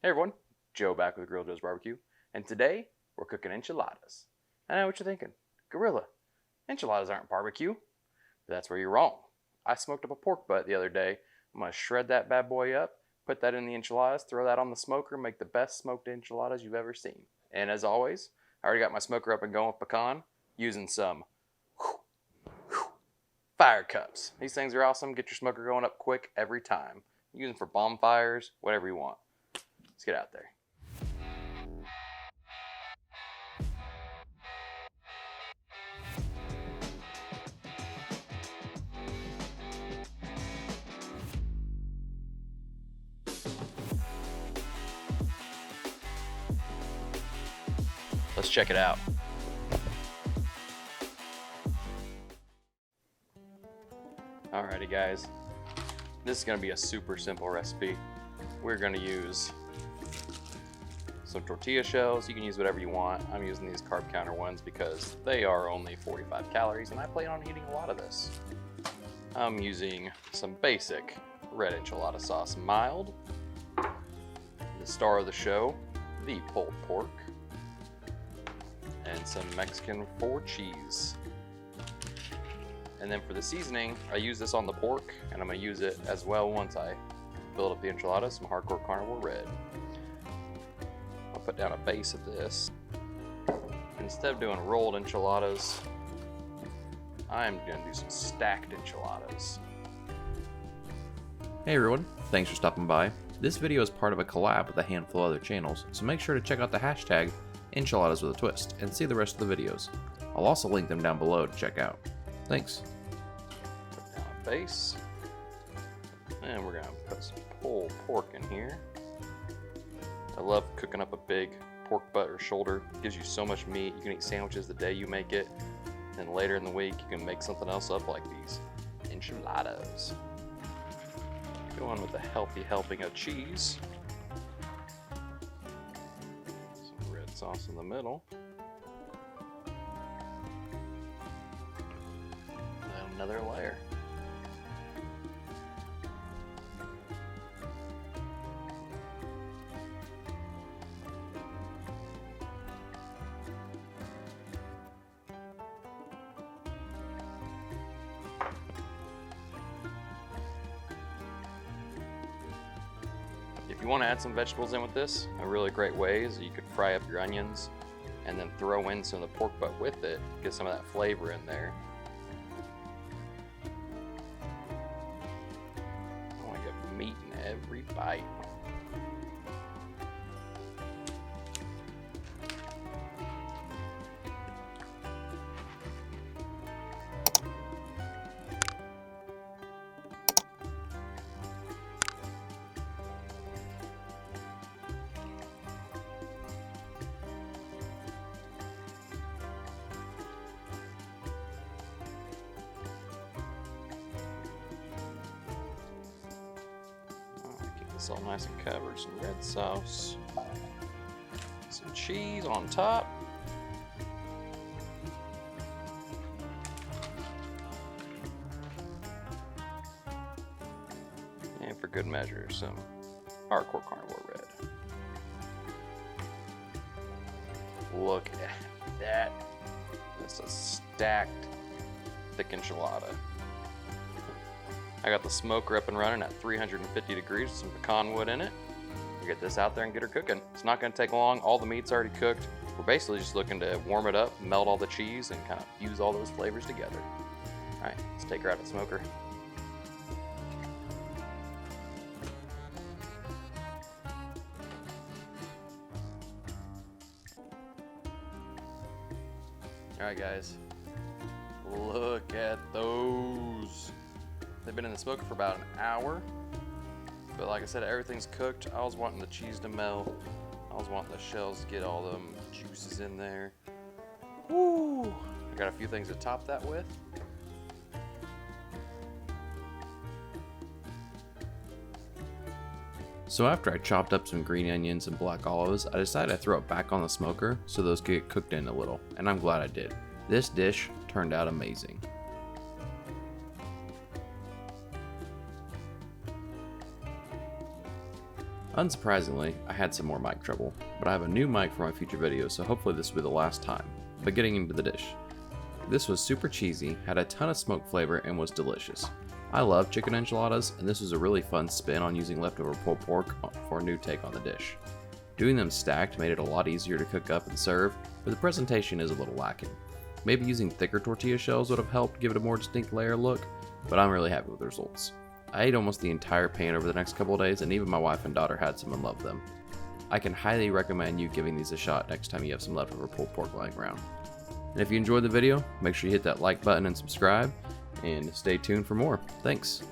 Hey everyone, Joe back with Grill Joe's Barbecue, and today we're cooking enchiladas. I know what you're thinking, Gorilla, enchiladas aren't barbecue. But that's where you're wrong. I smoked up a pork butt the other day. I'm going to shred that bad boy up, put that in the enchiladas, throw that on the smoker, make the best smoked enchiladas you've ever seen. And as always, I already got my smoker up and going with pecan, using some fire cups. These things are awesome. Get your smoker going up quick every time. Use them for bonfires, whatever you want. Let's get out there. Let's check it out. Alrighty guys, this is going to be a super simple recipe. We're going to use some tortilla shells. You can use whatever you want. I'm using these carb counter ones because they are only 45 calories and I plan on eating a lot of this. I'm using some basic red enchilada sauce, mild, the star of the show, the pulled pork, and some Mexican 4 cheese. And then for the seasoning, I use this on the pork, and I'm going to use it as well once I build up the enchiladas, some hardcore carnivore red. I'll put down a base of this. Instead of doing rolled enchiladas, I'm going to do some stacked enchiladas. Hey everyone, thanks for stopping by. This video is part of a collab with a handful of other channels, so make sure to check out the hashtag enchiladas with a twist and see the rest of the videos. I'll also link them down below to check out. Thanks. Put down a base. And we're gonna put some pulled pork in here. I love cooking up a big pork butt or shoulder. It gives you so much meat. You can eat sandwiches the day you make it. And later in the week, you can make something else up like these enchiladas. Go on with a healthy helping of cheese. Some red sauce in the middle. Another layer. If you want to add some vegetables in with this, a really great way is you could fry up your onions and then throw in some of the pork butt with it, get some of that flavor in there. Meat in every bite. It's all nice and covered. Some red sauce, some cheese on top, and for good measure, some hardcore carnivore red. Look at that. That's a stacked thick enchilada. I got the smoker up and running at 350 degrees with some pecan wood in it. We'll get this out there and get her cooking. It's not going to take long. All the meat's already cooked. We're basically just looking to warm it up, melt all the cheese, and kind of fuse all those flavors together. All right, let's take her out of the smoker. All right, guys, look at those. They've been in the smoker for about an hour, but like I said, everything's cooked. I was wanting the cheese to melt. I was wanting the shells to get all them juices in there. Woo! I got a few things to top that with. So after I chopped up some green onions and black olives, I decided to throw it back on the smoker so those could get cooked in a little, and I'm glad I did. This dish turned out amazing. Unsurprisingly, I had some more mic trouble, but I have a new mic for my future videos, so hopefully this will be the last time. But getting into the dish. This was super cheesy, had a ton of smoke flavor, and was delicious. I love chicken enchiladas, and this was a really fun spin on using leftover pulled pork for a new take on the dish. Doing them stacked made it a lot easier to cook up and serve, but the presentation is a little lacking. Maybe using thicker tortilla shells would have helped give it a more distinct layer look, but I'm really happy with the results. I ate almost the entire pan over the next couple of days, and even my wife and daughter had some and loved them. I can highly recommend you giving these a shot next time you have some leftover pulled pork lying around. And if you enjoyed the video, make sure you hit that like button and subscribe, and stay tuned for more. Thanks!